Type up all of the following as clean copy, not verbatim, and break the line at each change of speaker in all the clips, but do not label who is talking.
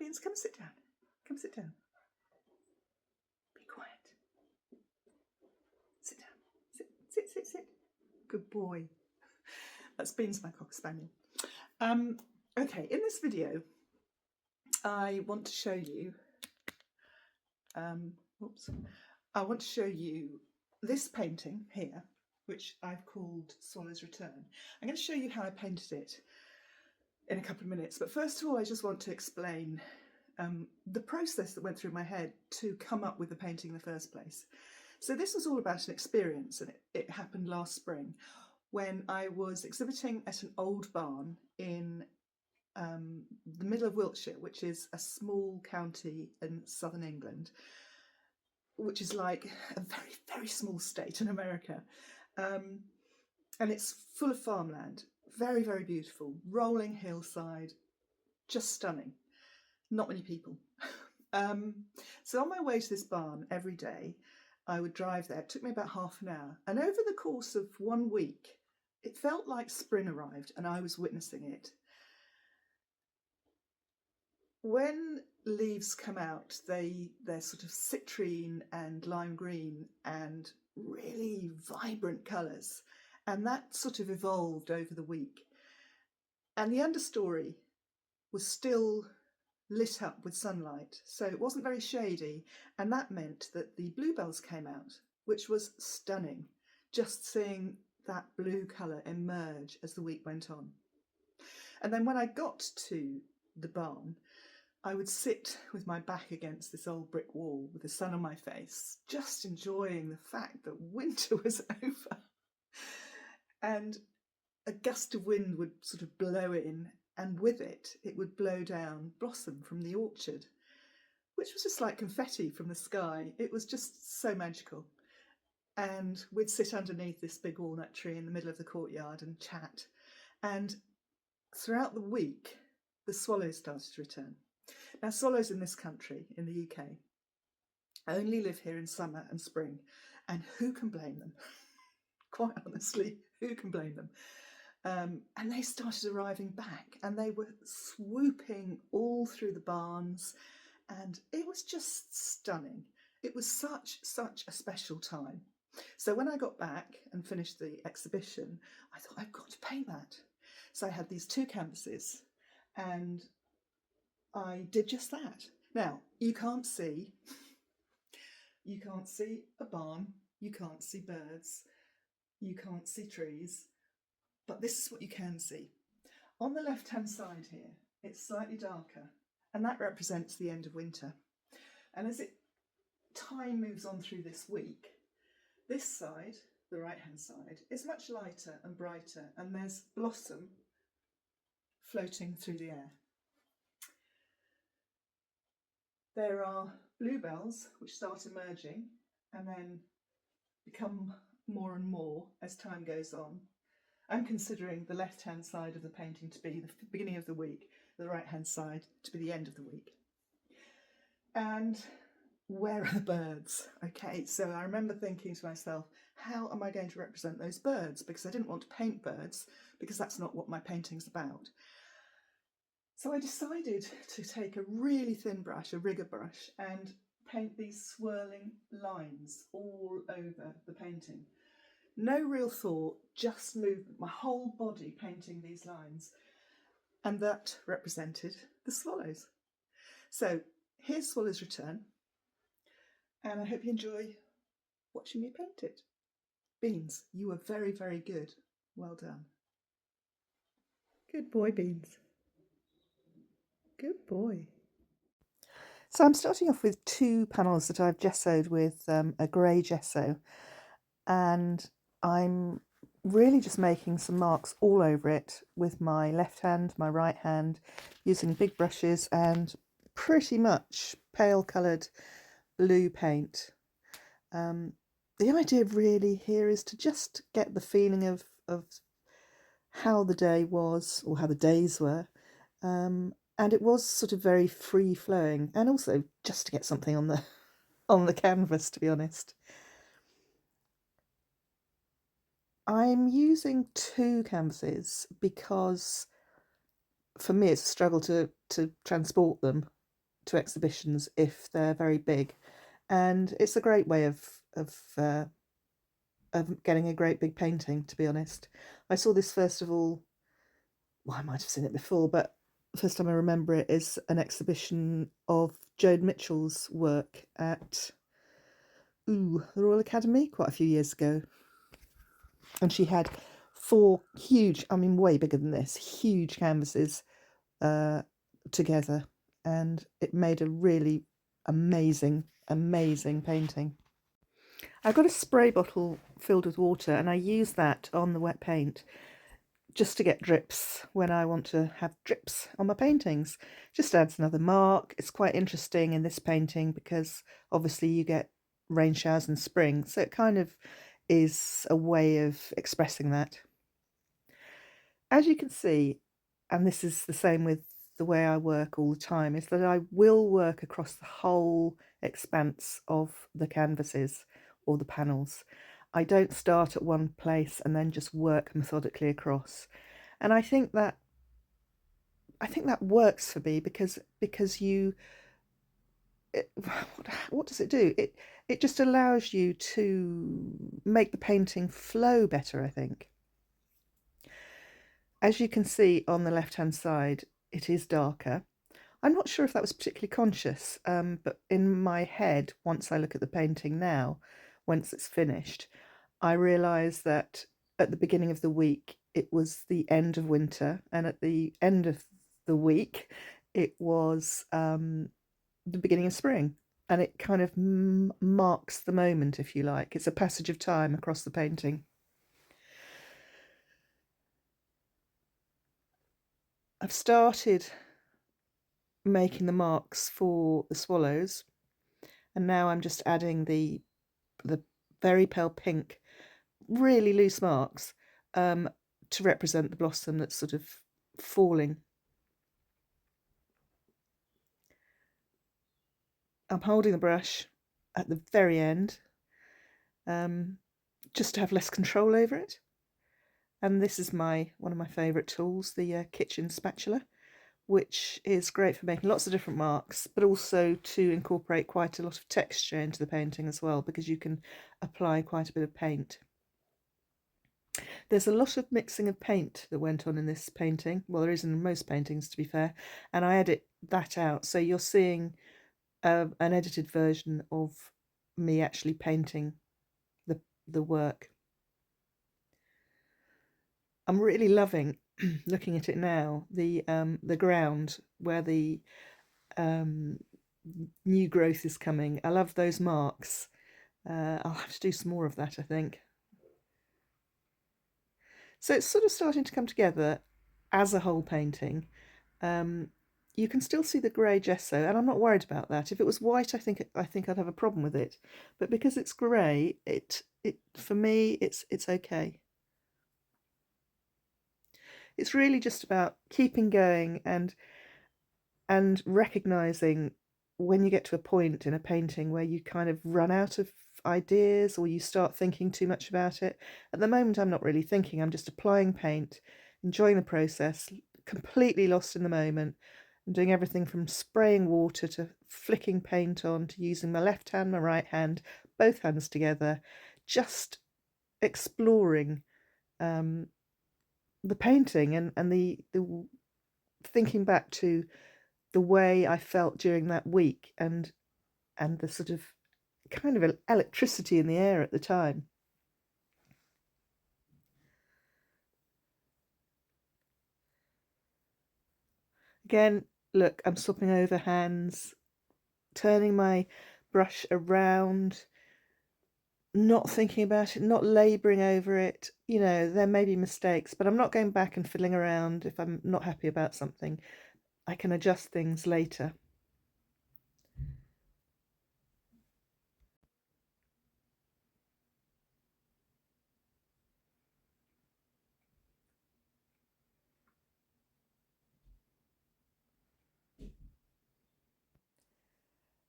Beans, come sit down. Come sit down. Be quiet. Sit down. Sit, sit, sit, sit. Good boy. That's Beans, my Cocker Spaniel. Okay, in this video, I want to show you, I want to show you this painting here, which I've called Swallow's Return. I'm going to show you how I painted it in a couple of minutes, but first of all, I just want to explain the process that went through my head to come up with the painting in the first place. So this was all about an experience, and it happened last spring when I was exhibiting at an old barn in the middle of Wiltshire, which is a small county in southern England, which is like a very, very small state in America. And it's full of farmland, very, very beautiful, rolling hillside, just stunning. Not many people. So on my way to this barn every day, I would drive there. It took me about half an hour. And over the course of 1 week, it felt like spring arrived and I was witnessing it. When leaves come out, they're sort of citrine and lime green and really vibrant colours. And that sort of evolved over the week. And the understory was still lit up with sunlight, so it wasn't very shady. And that meant that the bluebells came out, which was stunning, just seeing that blue colour emerge as the week went on. And then when I got to the barn, I would sit with my back against this old brick wall with the sun on my face, just enjoying the fact that winter was over. And a gust of wind would sort of blow in, and with it, it would blow down blossom from the orchard, which was just like confetti from the sky. It was just so magical. And we'd sit underneath this big walnut tree in the middle of the courtyard and chat. And throughout the week, the swallows started to return. Now, swallows in this country, in the UK, only live here in summer and spring, and who can blame them? Quite honestly, who can blame them? And they started arriving back, and they were swooping all through the barns, and it was just stunning. It was such a special time. So when I got back and finished the exhibition, I thought, I've got to paint that. So I had these 2 canvases, and I did just that. Now, you can't see a barn, you can't see birds, you can't see trees, but this is what you can see. On the left-hand side here, it's slightly darker, and that represents the end of winter. And as time moves on through this week, this side, the right-hand side, is much lighter and brighter, and there's blossom floating through the air. There are bluebells which start emerging and then become more and more as time goes on. I'm considering the left-hand side of the painting to be the beginning of the week, the right-hand side to be the end of the week. And where are the birds? Okay, so I remember thinking to myself, how am I going to represent those birds? Because I didn't want to paint birds, because that's not what my painting's about. So I decided to take a really thin brush, a rigger brush, and paint these swirling lines all over the painting. No real thought, just movement, my whole body painting these lines. And that represented the swallows. So here's Swallow's Return, and I hope you enjoy watching me paint it. Beans, you were very, very good. Well done. Good boy, Beans. Good boy. So I'm starting off with 2 panels that I've gessoed with a grey gesso, and I'm really just making some marks all over it with my left hand, my right hand, using big brushes and pretty much pale coloured blue paint. The idea really here is to just get the feeling of how the day was, or how the days were. And it was sort of very free flowing, and also just to get something on the canvas, to be honest. I'm using 2 canvases because for me it's a struggle to transport them to exhibitions if they're very big, and it's a great way of getting a great big painting, to be honest. I saw this first of all, well, I might have seen it before, but the first time I remember it is an exhibition of Joan Mitchell's work at the Royal Academy quite a few years ago. And she had 4 huge, I mean, way bigger than this, huge canvases together. And it made a really amazing, amazing painting. I've got a spray bottle filled with water, and I use that on the wet paint just to get drips when I want to have drips on my paintings. Just adds another mark. It's quite interesting in this painting because obviously you get rain showers in spring, so it kind of is a way of expressing that. As you can see, and this is the same with the way I work all the time, is that I will work across the whole expanse of the canvases or the panels. I don't start at one place and then just work methodically across. And I think that works for me because what does it do? It just allows you to make the painting flow better, I think. As you can see on the left-hand side, it is darker. I'm not sure if that was particularly conscious, but in my head, once I look at the painting now, once it's finished, I realise that at the beginning of the week, it was the end of winter, and at the end of the week, it was the beginning of spring. And it kind of marks the moment, if you like. It's a passage of time across the painting. I've started making the marks for the swallows, and now I'm just adding the very pale pink, really loose marks to represent the blossom that's sort of falling. I'm holding the brush at the very end just to have less control over it. And this is one of my favourite tools, the kitchen spatula, which is great for making lots of different marks, but also to incorporate quite a lot of texture into the painting as well, because you can apply quite a bit of paint. There's a lot of mixing of paint that went on in this painting. Well, there is in most paintings, to be fair, and I edit that out. So you're seeing an edited version of me actually painting the work. I'm really loving looking at it now. The ground where the new growth is coming. I love those marks. I'll have to do some more of that, I think. So it's sort of starting to come together as a whole painting. You can still see the grey gesso, and I'm not worried about that. If it was white, I think I'd have a problem with it. But because it's grey, it for me it's okay. It's really just about keeping going and recognizing when you get to a point in a painting where you kind of run out of ideas or you start thinking too much about it. At the moment, I'm not really thinking. I'm just applying paint, enjoying the process, completely lost in the moment. I'm doing everything from spraying water to flicking paint on to using my left hand, my right hand, both hands together, just exploring the painting and the thinking back to the way I felt during that week and the sort of kind of electricity in the air at the time. Again, look, I'm swapping over hands, turning my brush around, not thinking about it, not labouring over it. You know, there may be mistakes, but I'm not going back and fiddling around if I'm not happy about something. I can adjust things later.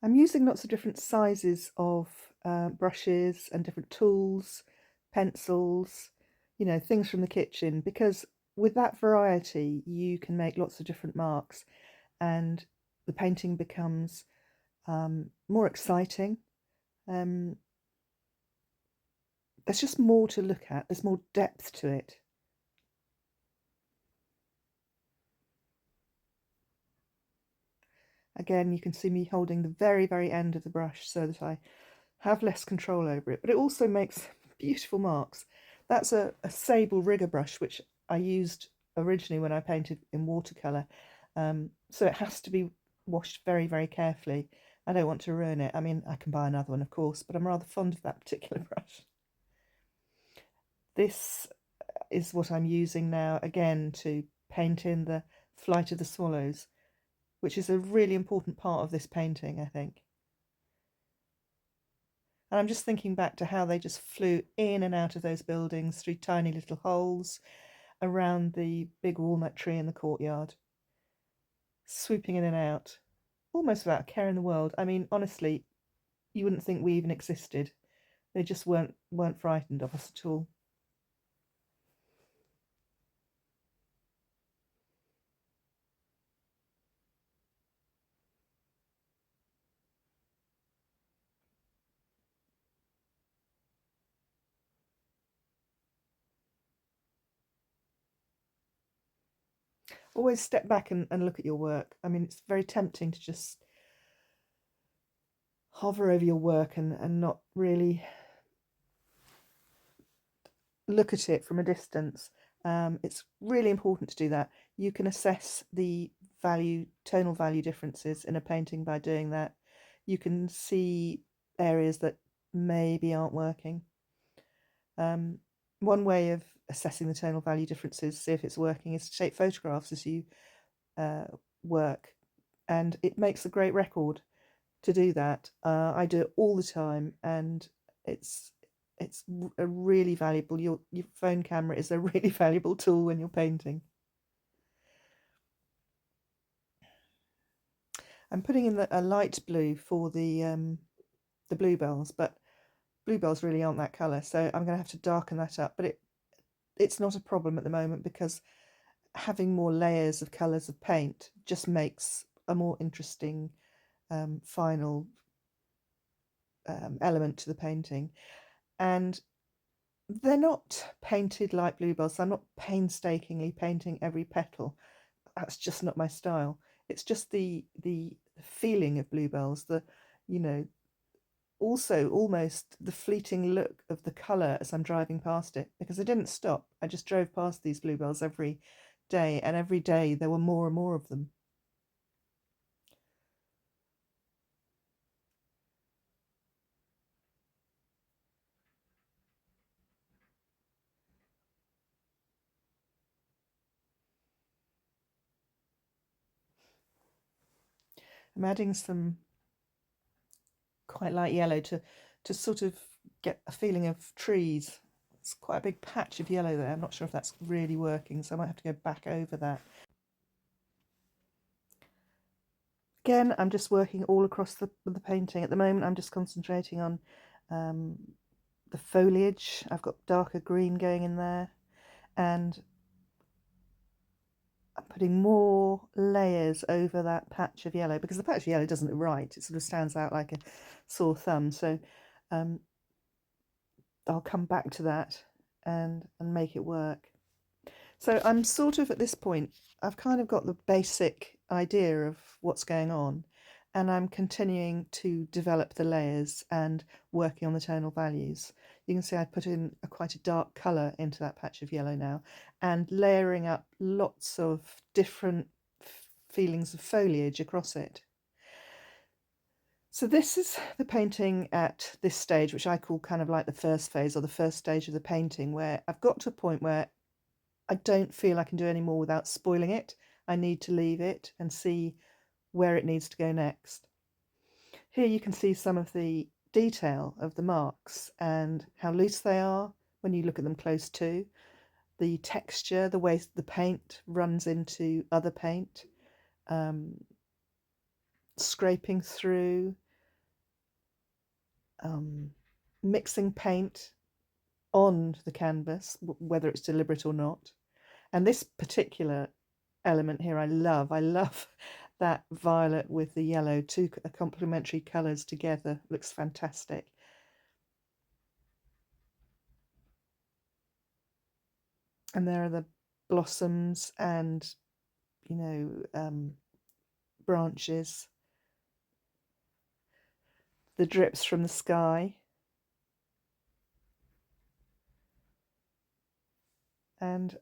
I'm using lots of different sizes of brushes and different tools, pencils, you know, things from the kitchen, because with that variety you can make lots of different marks, and the painting becomes more exciting. There's just more to look at. There's more depth to it. Again, you can see me holding the very, very end of the brush so that I have less control over it, but it also makes beautiful marks. That's a sable rigger brush, which I used originally when I painted in watercolour. So it has to be washed very, very carefully. I don't want to ruin it. I mean, I can buy another one, of course, but I'm rather fond of that particular brush. This is what I'm using now, again, to paint in the Flight of the Swallows, which is a really important part of this painting, I think. And I'm just thinking back to how they just flew in and out of those buildings through tiny little holes around the big walnut tree in the courtyard, swooping in and out, almost without a care in the world. I mean, honestly, you wouldn't think we even existed. They just weren't frightened of us at all. Always step back and look at your work. I mean, it's very tempting to just hover over your work and not really look at it from a distance. It's really important to do that. You can assess the tonal value differences in a painting by doing that. You can see areas that maybe aren't working. One way of assessing the tonal value differences, see if it's working, is to take photographs as you work, and it makes a great record to do that. I do it all the time, and it's a really valuable. Your phone camera is a really valuable tool when you're painting. I'm putting in a light blue for the bluebells, but bluebells really aren't that colour, so I'm going to have to darken that up. But it's not a problem at the moment because having more layers of colours of paint just makes a more interesting final element to the painting. And they're not painted like bluebells. So I'm not painstakingly painting every petal. That's just not my style. It's just the feeling of bluebells, also almost the fleeting look of the colour as I'm driving past it, because I didn't stop. I just drove past these bluebells every day, and every day there were more and more of them. I'm adding some quite light yellow to sort of get a feeling of trees. It's quite a big patch of yellow there. I'm not sure if that's really working, so I might have to go back over that. Again, I'm just working all across the painting. At the moment, I'm just concentrating on the foliage. I've got darker green going in there, and I'm putting more layers over that patch of yellow, because the patch of yellow doesn't look right. It sort of stands out like a sore thumb. So I'll come back to that and make it work. So I'm sort of at this point, I've kind of got the basic idea of what's going on, and I'm continuing to develop the layers and working on the tonal values. You can see I put in quite a dark colour into that patch of yellow now, and layering up lots of different feelings of foliage across it. So this is the painting at this stage, which I call kind of like the first phase, or the first stage of the painting, where I've got to a point where I don't feel I can do any more without spoiling it. I need to leave it and see where it needs to go next. Here you can see some of the detail of the marks and how loose they are when you look at them close to, the texture, the way the paint runs into other paint, scraping through, mixing paint on the canvas, whether it's deliberate or not. And this particular element here I love that violet with the yellow, two complementary colours together, looks fantastic. And there are the blossoms and, you know, branches, the drips from the sky, and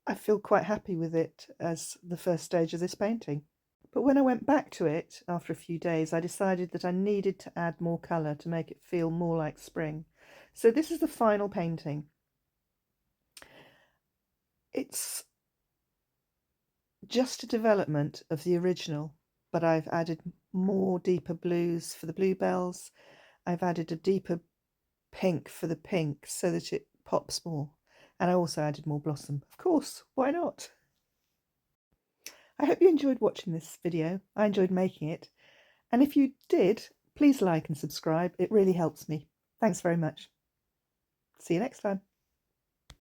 I feel quite happy with it as the first stage of this painting. But when I went back to it after a few days, I decided that I needed to add more colour to make it feel more like spring. So this is the final painting. It's just a development of the original, but I've added more deeper blues for the bluebells. I've added a deeper pink for the pink so that it pops more. And I also added more blossom. Of course, why not? I hope you enjoyed watching this video. I enjoyed making it. And if you did, please like and subscribe. It really helps me. Thanks very much. See you next time.